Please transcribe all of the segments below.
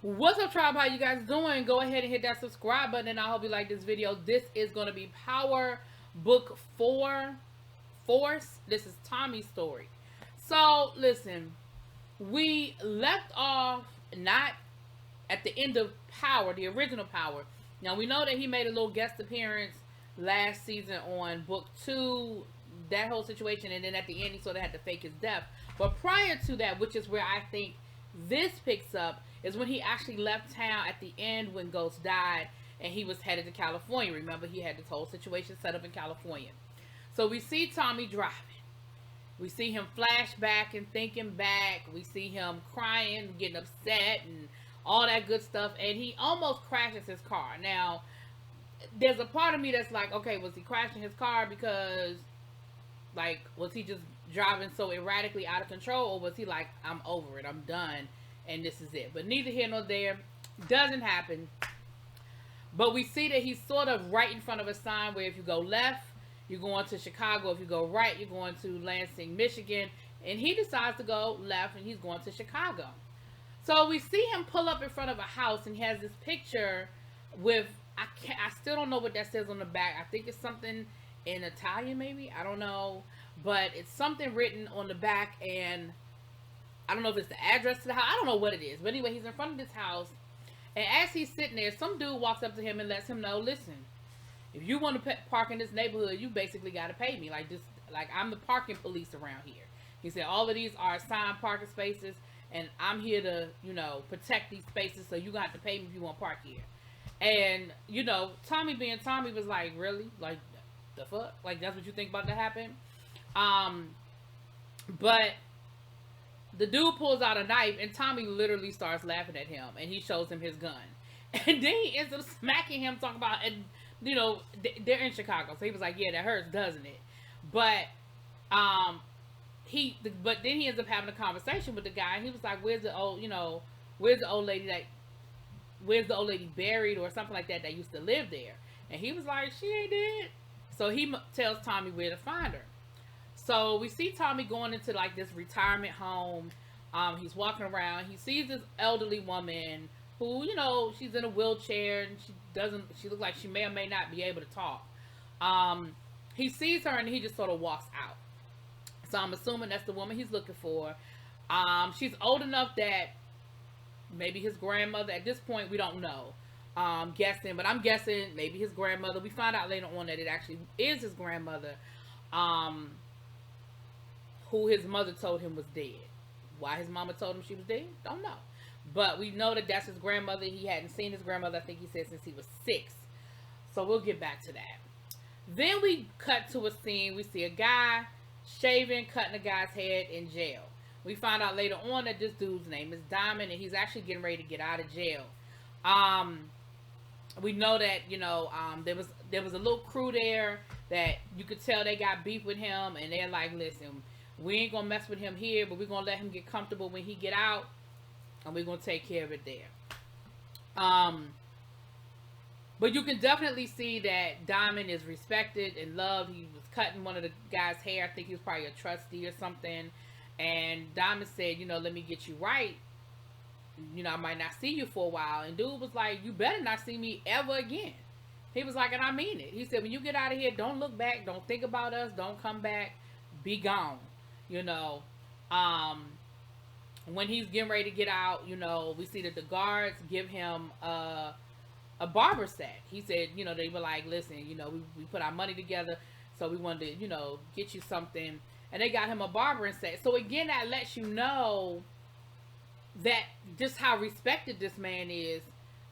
What's up, tribe? How you guys doing? Go ahead and hit that subscribe button, and I hope you like this video. This is going to be Power Book 4 Force. This is Tommy's story. So, listen, we left off not at the end of Power, the original Power. Now, we know that he made a little guest appearance last season on Book 2, that whole situation, and then at the end, he sort of had to fake his death. But prior to that, which is where I think this picks up, is when he actually left town at the end when Ghost died and he was headed to California. Remember, he had this whole situation set up in California. So we see Tommy driving. We see him flash back and thinking back. We see him crying, getting upset, and all that good stuff. And he almost crashes his car. Now, there's a part of me that's like, okay, was he crashing his car because, like, was he just driving so erratically out of control? Or was he like, I'm over it, I'm done, and this is it? But neither here nor there. Doesn't happen. But we see that he's sort of right in front of a sign where if you go left, you're going to Chicago. If you go right, you're going to Lansing, Michigan. And he decides to go left, and he's going to Chicago. So we see him pull up in front of a house, and he has this picture with, I still don't know what that says on the back. I think it's something in Italian, maybe. I don't know. But it's something written on the back, and I don't know if it's the address to the house. I don't know what it is. But anyway, he's in front of this house. And as he's sitting there, some dude walks up to him and lets him know, listen, if you want to park in this neighborhood, you basically got to pay me. Like, I'm the parking police around here. He said, all of these are assigned parking spaces, and I'm here to, protect these spaces, so you got to pay me if you want to park here. And, Tommy being Tommy was like, really? Like, the fuck? Like, that's what you think about to happen? But the dude pulls out a knife, and Tommy literally starts laughing at him, and he shows him his then he ends up smacking him, talking about, and they're in Chicago, so he was like, yeah, that hurts, doesn't it? But then he ends up having a conversation with the guy, and he was like, where's the old lady buried, or something like that used to live there? And he was like, she ain't dead. So he tells Tommy where to find her. So we see Tommy going into like this retirement home. He's walking around. He sees this elderly woman who, she's in a wheelchair, and she looks like she may or may not be able to talk. He sees her, and he just sort of walks out. So I'm assuming that's the woman he's looking for. She's old enough that maybe his grandmother, at this point we don't know. Guessing, but I'm guessing maybe his grandmother. We find out later on that it actually is his grandmother, who his mother told him was dead. Why his mama told him she was dead, don't know. But we know that that's his grandmother. He hadn't seen his grandmother, I think he said, since he was 6. So we'll get back to that. Then we cut to a scene. We see a guy shaving, cutting a guy's head in jail. We find out later on that this dude's name is Diamond, and he's actually getting ready to get out of jail. We know that, there was a little crew there that you could tell they got beef with him, and they're like, listen, we ain't gonna mess with him here, but we're gonna let him get comfortable when he get out, and we're gonna take care of it there. But you can definitely see that Diamond is respected and loved. He was cutting one of the guy's hair. I think he was probably a trustee or something. And Diamond said, let me get you right. I might not see you for a while. And dude was like, you better not see me ever again. He was like, and I mean it. He said, when you get out of here, don't look back. Don't think about us. Don't come back. Be gone. When he's getting ready to get out, we see that the guards give him a barber set. He said, they were like, listen, we put our money together, so we wanted to, get you something. And they got him a barbering set. So again, that lets you know that just how respected this man is,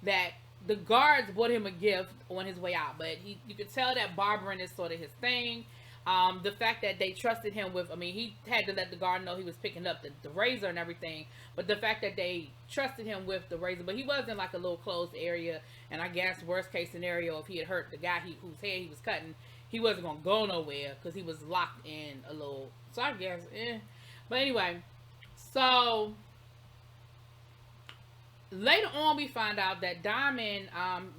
that the guards bought him a gift on his way out. But you could tell that barbering is sort of his thing. The fact that they trusted him with, he had to let the guard know he was picking up the razor and everything, but the fact that they trusted him with the razor, but he was in like a little closed area, and I guess worst case scenario, if he had hurt the guy whose hair he was cutting, he wasn't going to go nowhere because he was locked in a little, so I guess, But anyway, so later on we find out that Diamond,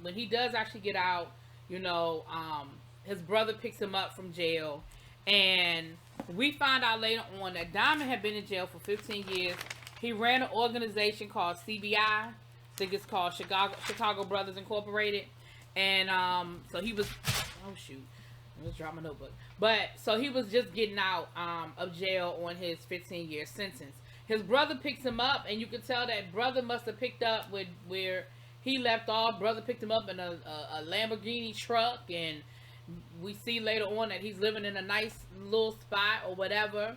when he does actually get out, his brother picks him up from jail, and we find out later on that Diamond had been in jail for 15 years. He ran an organization called CBI, I think it's called Chicago Brothers Incorporated. And so he was, oh shoot, I just dropped my notebook. But so he was just getting out of jail on his 15-year sentence. His brother picks him up, and you can tell that brother must have picked up with where he left off. Brother picked him up in a Lamborghini truck, and we see later on that he's living in a nice little spot or whatever.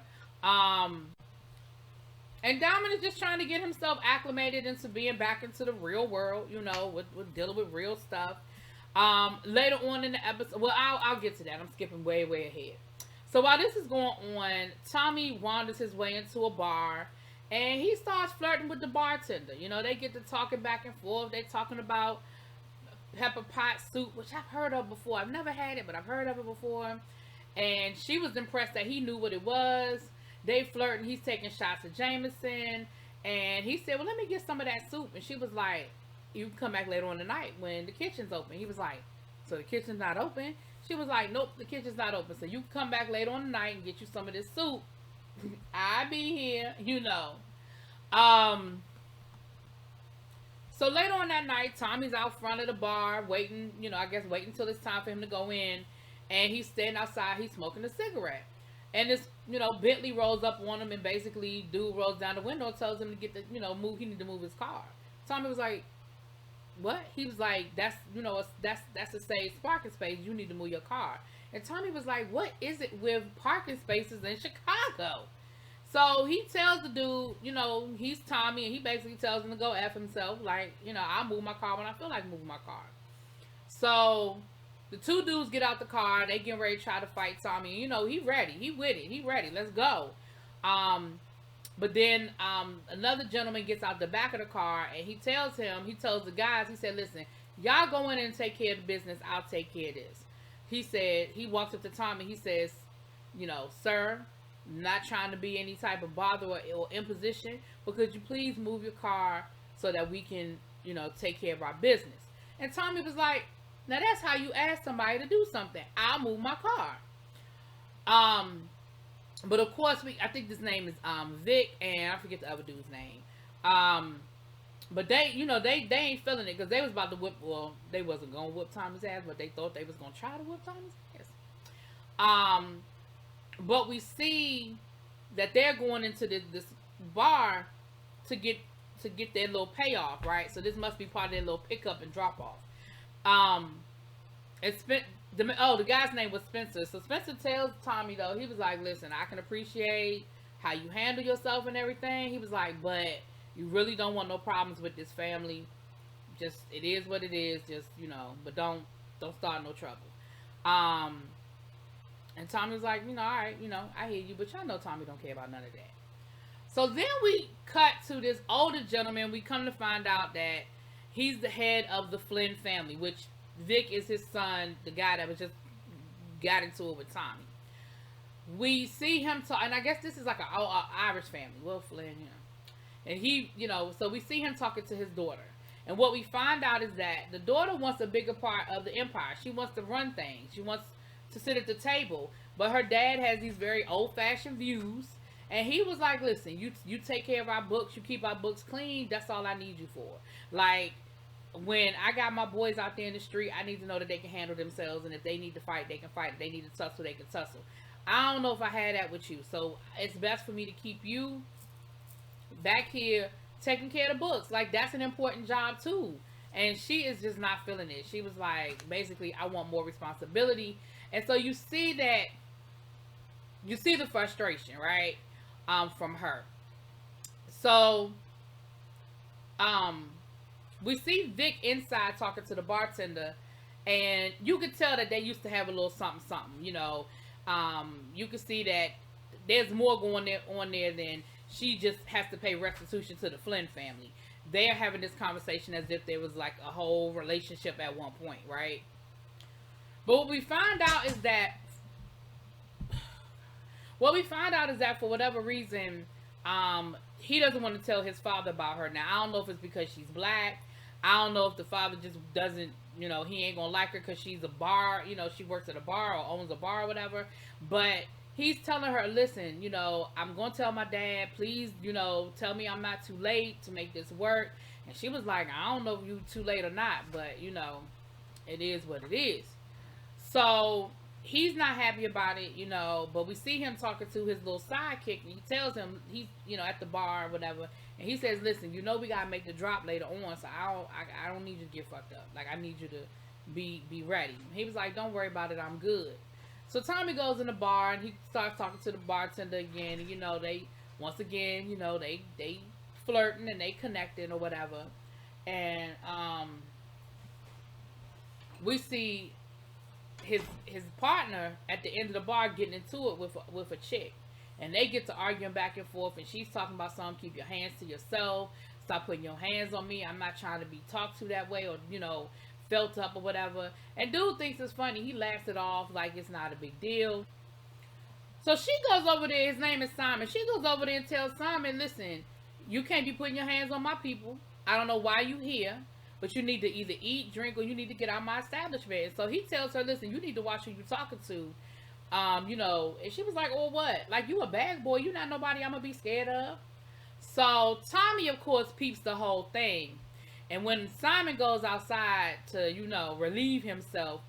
And Diamond is just trying to get himself acclimated into being back into the real world, you know, with dealing with real stuff. Later on in the episode, well, I'll get to that. I'm skipping way ahead. So while this is going on, Tommy wanders his way into a bar, and he starts flirting with the bartender. You know, they get to talking back and forth. They're talking about pepper pot soup, which I've heard of before. I've never had it, but I've heard of it before. And she was impressed that he knew what it was. They flirting. He's taking shots of Jameson. And he said, well, let me get some of that soup. And she was like, you can come back later on tonight when the kitchen's open. He was like, so the kitchen's not open? She was like, nope, the kitchen's not open. So you can come back later on tonight and get you some of this soup. I be here, you know. So later on that night, Tommy's out front of the bar waiting, you know, I guess waiting until it's time for him to go in. And he's standing outside, he's smoking a cigarette. And this, you know, Bentley rolls up on him, and basically dude rolls down the window and tells him to get the, you know, move, he need to move his car. Tommy was like, what? He was like, that's, you know, that's a safe parking space, you need to move your car. And Tommy was like, what is it with parking spaces in Chicago? So he tells the dude, you know, he's Tommy, and he basically tells him to go F himself. Like, you know, I'll move my car when I feel like moving my car. So the two dudes get out the car. They getting ready to try to fight Tommy. And, you know, he ready. He with it. He ready. Let's go. But then another gentleman gets out the back of the car, and he tells the guys, he said, listen, y'all go in and take care of the business. I'll take care of this. He said, he walks up to Tommy. He says, you know, sir, not trying to be any type of bother or imposition, but could you please move your car so that we can, you know, take care of our business? And Tommy was like, now that's how you ask somebody to do something. I'll move my car. But of course, I think this name is Vic, and I forget the other dude's name. But they, you know, they ain't feeling it, because they was about to whip, well, they wasn't going to whip Tommy's ass, but they thought they was going to try to whip Tommy's ass. But we see that they're going into this bar to get their little payoff, right? So this must be part of their little pickup and drop off. The guy's name was Spencer. So Spencer tells Tommy, though, he was like, listen, I can appreciate how you handle yourself and everything. He was like, but you really don't want no problems with this family. Just, it is what it is. Just, you know, but don't start no trouble. And Tommy was like, you know, all right, you know, I hear you, but y'all know Tommy don't care about none of that. So then we cut to this older gentleman. We come to find out that he's the head of the Flynn family, which Vic is his son, the guy that was just got into it with Tommy. We see him talk, and I guess this is like an Irish family. Well, Flynn, you know. And he, you know, so we see him talking to his daughter. And what we find out is that the daughter wants a bigger part of the empire. She wants to run things. She wants to sit at the table, but her dad has these very old-fashioned views, and he was like, listen, you take care of our books, you keep our books clean, that's all I need you for. Like, when I got my boys out there in the street, I need to know that they can handle themselves, and if they need to fight, they can fight. If they need to tussle, they can tussle. I don't know if I had that with you, so it's best for me to keep you back here taking care of the books. Like, that's an important job too. And she is just not feeling it. She was like, basically, I want more responsibility. And so you see the frustration, right? From her. So, we see Vic inside talking to the bartender, and you could tell that they used to have a little something, you know. You can see that there's more going on there than she just has to pay restitution to the Flynn family. They're having this conversation as if there was like a whole relationship at one point, right? But what we find out is that for whatever reason, he doesn't want to tell his father about her. Now, I don't know if it's because she's black. I don't know if the father just doesn't, you know, he ain't gonna like her because she's a bar, you know, she works at a bar or owns a bar or whatever. But he's telling her, listen, you know, I'm gonna tell my dad, please, you know, tell me I'm not too late to make this work. And she was like, I don't know if you too late or not, but you know, it is what it is. So he's not happy about it, you know, but we see him talking to his little sidekick, and he tells him he's, you know, at the bar or whatever, and he says, listen, you know, we gotta make the drop later on, so I don't need you to get fucked up. Like, I need you to be ready. He was like, don't worry about it, I'm good. So Tommy goes in the bar and he starts talking to the bartender again, and you know, they once again, you know, they flirting and they connecting or whatever. And we see his partner at the end of the bar getting into it with a chick, and they get to arguing back and forth, and she's talking about something, keep your hands to yourself, stop putting your hands on me, I'm not trying to be talked to that way, or you know, felt up or whatever. And dude thinks it's funny, he laughs it off like it's not a big deal. So she goes over there, his name is Simon, she goes over there and tells Simon, listen, you can't be putting your hands on my people, I don't know why you here, but you need to either eat, drink, or you need to get out of my establishment. So he tells her, listen, you need to watch who you're talking to. You know, and she was like, oh, what? Like, you a bad boy. You not nobody I'm going to be scared of. So Tommy, of course, peeps the whole thing. And when Simon goes outside to, you know, relieve himself,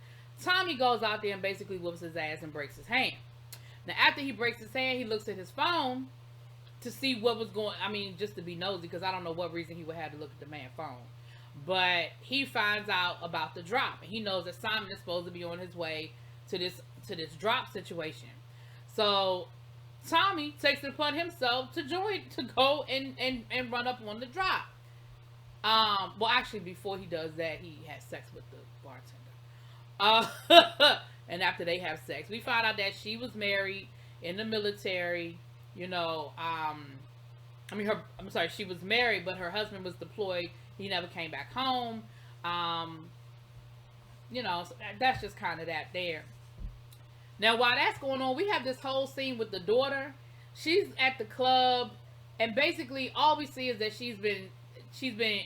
Tommy goes out there and basically whoops his ass and breaks his hand. Now, after he breaks his hand, he looks at his phone to see what was going, I mean, just to be nosy, because I don't know what reason he would have to look at the man's phone. But he finds out about the drop, and he knows that Simon is supposed to be on his way to this drop situation. So Tommy takes it upon himself to go and run up on the drop. Well, actually, before he does that, he has sex with the bartender. And after they have sex, we find out that she was married in the military. You know, she was married, but her husband was deployed. He never came back home. You know, so that's just kind of that there. Now, while that's going on, we have this whole scene with the daughter. She's at the club, and basically all we see is that she's been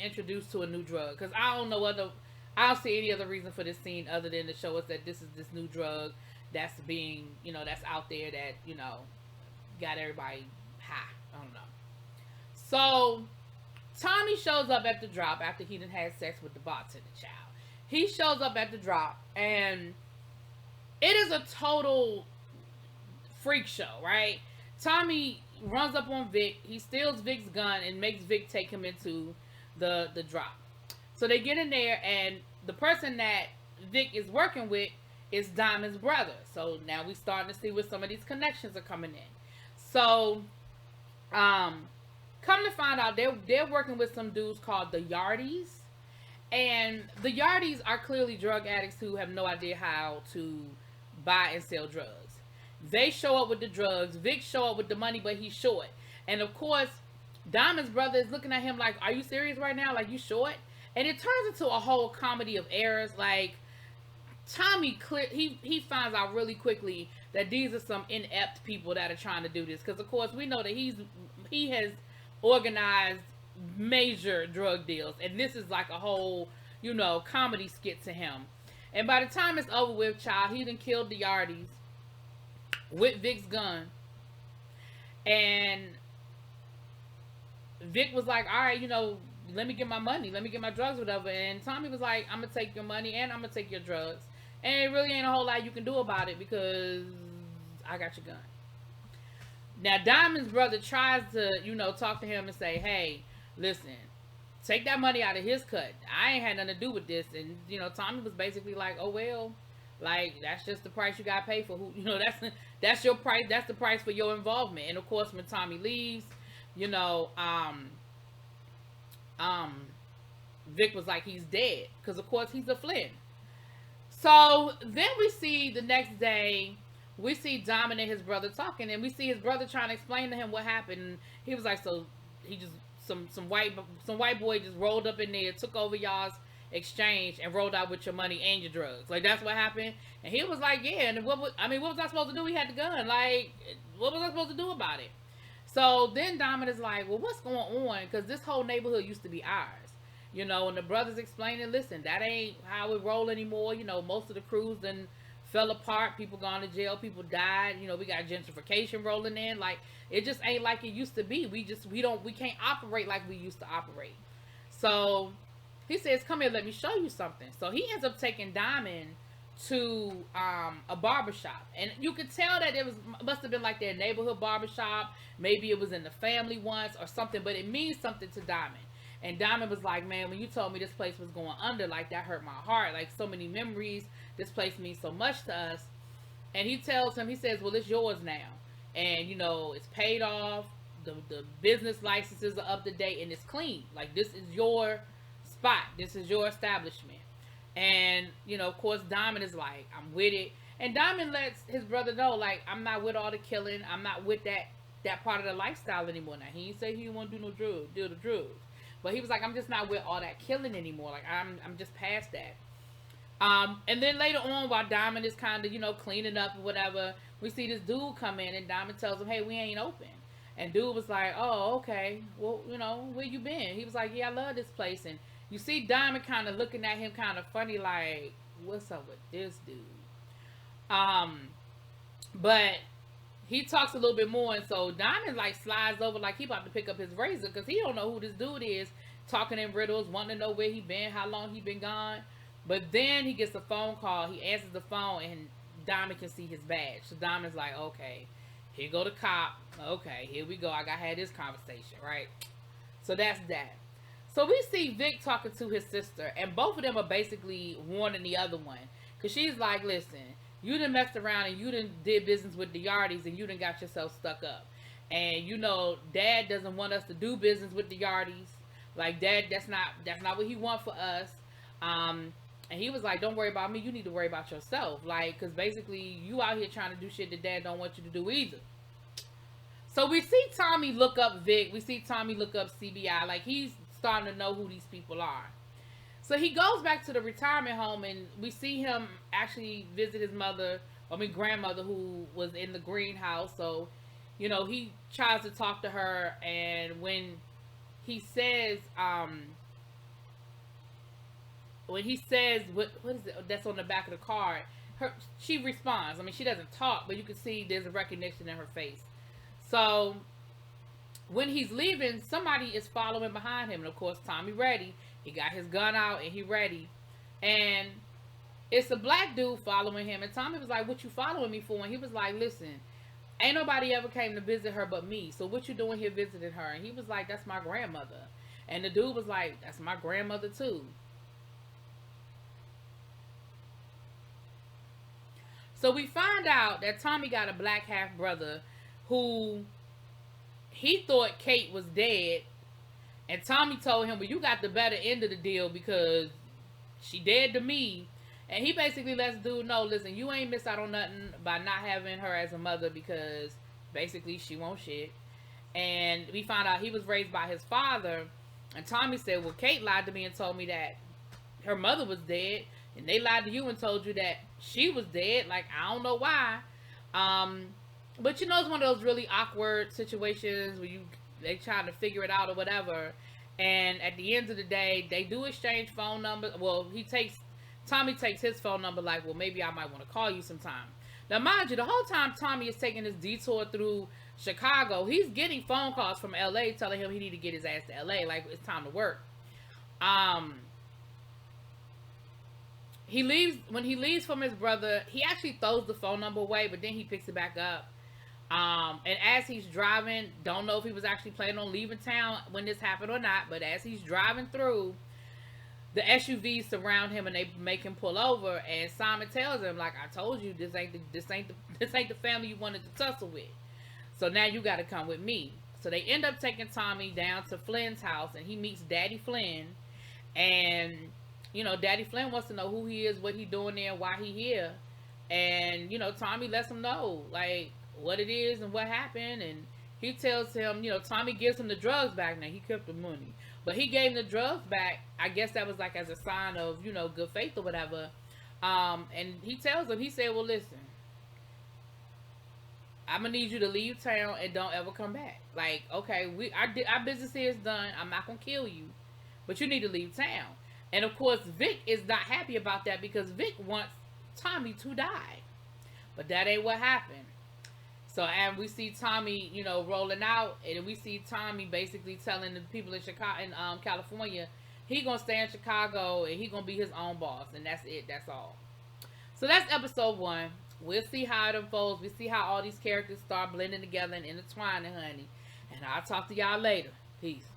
introduced to a new drug. Because I don't see any other reason for this scene other than to show us that this is this new drug that's being, you know, that's out there that, you know, got everybody high. I don't know. So Tommy shows up at the drop after he done had sex with the bartender child. He shows up at the drop, and it is a total freak show, right? Tommy runs up on Vic. He steals Vic's gun and makes Vic take him into the drop. So they get in there, and the person that Vic is working with is Diamond's brother. So now we starting to see where some of these connections are coming in. So, come to find out, they're working with some dudes called the Yardies. And the Yardies are clearly drug addicts who have no idea how to buy and sell drugs. They show up with the drugs. Vic show up with the money, but he's short. And of course, Diamond's brother is looking at him like, are you serious right now? Like, you short? And it turns into a whole comedy of errors. Like, Tommy, he finds out really quickly that these are some inept people that are trying to do this. Because, of course, we know that he has organized major drug deals. And this is like a whole, you know, comedy skit to him. And by the time it's over with, child, he done killed the Yardies with Vic's gun. And Vic was like, all right, you know, let me get my money. Let me get my drugs, whatever. And Tommy was like, I'm going to take your money and I'm going to take your drugs. And it really ain't a whole lot you can do about it because I got your gun. Now, Diamond's brother tries to, you know, talk to him and say, hey, listen, take that money out of his cut. I ain't had nothing to do with this. And, you know, Tommy was basically like, oh, well, like, that's just the price you got to pay for who, you know, that's your price. That's the price for your involvement. And, of course, when Tommy leaves, you know, Vic was like, he's dead. Because, of course, he's a Flynn. So then we see the next day, we see Diamond and his brother talking, and we see his brother trying to explain to him what happened. He was like, so he just, some white boy just rolled up in there, took over y'all's exchange, and rolled out with your money and your drugs. Like, that's what happened. And he was like, yeah, and what was I supposed to do? He had the gun. Like, what was I supposed to do about it? So then Diamond is like, well, what's going on? Because this whole neighborhood used to be ours. You know, and the brothers explaining, listen, that ain't how it roll anymore. You know, most of the crews then fell apart. People gone to jail. People died. You know, we got gentrification rolling in. Like, it just ain't like it used to be. We can't operate like we used to operate. So he says, "Come here, let me show you something." So he ends up taking Diamond to a barbershop, and you could tell that it was must have been like their neighborhood barbershop. Maybe it was in the family once or something, but it means something to Diamond. And Diamond was like, "Man, when you told me this place was going under, like that hurt my heart. Like so many memories. This place means so much to us." And he tells him, he says, "Well, it's yours now, and you know it's paid off. The business licenses are up to date, and it's clean. Like this is your spot. This is your establishment." And you know, of course, Diamond is like, "I'm with it." And Diamond lets his brother know, like, "I'm not with all the killing. I'm not with that part of the lifestyle anymore." Now he didn't say he didn't want to do no drugs, do the drugs, but he was like, "I'm just not with all that killing anymore. Like I'm just past that." And then later on, while Diamond is kind of, you know, cleaning up or whatever, we see this dude come in, and Diamond tells him, "Hey, we ain't open." And dude was like, "Oh, okay. Well, you know, where you been?" He was like, "Yeah, I love this place." And you see Diamond kind of looking at him kind of funny, like, "What's up with this dude?" Um, but he talks a little bit more, and so Diamond like slides over like he about to pick up his razor because he don't know who this dude is, talking in riddles, wanting to know where he been, how long he been gone. But then he gets a phone call. He answers the phone, and Diamond can see his badge. So Diamond's like, "Okay, here go the cop. Okay, here we go. I got had this conversation, right?" So that's that. So we see Vic talking to his sister, and both of them are basically warning the other one, because she's like, "Listen, you done messed around and you done did business with the Yardies, and you done got yourself stuck up. And you know, Dad doesn't want us to do business with the Yardies. Like, Dad, that's not what he want for us." Um, and he was like, "Don't worry about me. You need to worry about yourself. Like, because basically you out here trying to do shit that Dad don't want you to do either." So we see Tommy look up Vic. We see Tommy look up CBI. Like, he's starting to know who these people are. So he goes back to the retirement home, and we see him actually visit his mother, grandmother, who was in the greenhouse. So, you know, he tries to talk to her, and when he says, what is it that's on the back of the card, she responds. I mean, she doesn't talk, but you can see there's a recognition in her face. So when he's leaving, somebody is following behind him, and of course Tommy ready. He got his gun out and he ready, and it's a black dude following him. And Tommy was like, "What you following me for?" And he was like, "Listen, ain't nobody ever came to visit her but me. So what you doing here visiting her?" And he was like, "That's my grandmother." And the dude was like, "That's my grandmother too." So we find out that Tommy got a black half brother who he thought Kate was dead. And Tommy told him, "Well, you got the better end of the deal because she dead to me." And he basically lets dude know, "Listen, you ain't miss out on nothing by not having her as a mother because basically she won't shit." And we found out he was raised by his father. And Tommy said, "Well, Kate lied to me and told me that her mother was dead. And they lied to you and told you that she was dead. Like, I don't know why." But you know, it's one of those really awkward situations where they trying to figure it out or whatever. And at the end of the day, they do exchange phone numbers. Well, Tommy takes his phone number, like, "Well, maybe I might want to call you sometime." Now, mind you, the whole time Tommy is taking this detour through Chicago, he's getting phone calls from LA telling him he need to get his ass to LA, like it's time to work. Um, when he leaves from his brother, he actually throws the phone number away, but then he picks it back up. And as he's driving, don't know if he was actually planning on leaving town when this happened or not, but as he's driving through, the SUVs surround him and they make him pull over. And Simon tells him, like, "I told you, this ain't the family you wanted to tussle with. So now you got to come with me." So they end up taking Tommy down to Flynn's house, and he meets Daddy Flynn. And you know, Daddy Flynn wants to know who he is, what he doing there, why he here. And you know, Tommy lets him know like what it is and what happened. And he tells him, you know, Tommy gives him the drugs back. Now he kept the money, but he gave him the drugs back. I guess that was like as a sign of, you know, good faith or whatever. And he tells him, he said, "Well, listen, I'm gonna need you to leave town and don't ever come back. Like, okay, our business here is done. I'm not gonna kill you, but you need to leave town." And of course, Vic is not happy about that because Vic wants Tommy to die, but that ain't what happened. So, and we see Tommy, you know, rolling out, and we see Tommy basically telling the people in Chicago, in California, He gonna stay in Chicago and he gonna be his own boss, and that's it. That's all. So that's episode 1. We'll see how it unfolds. We see how all these characters start blending together and intertwining, honey. And I'll talk to y'all later. Peace.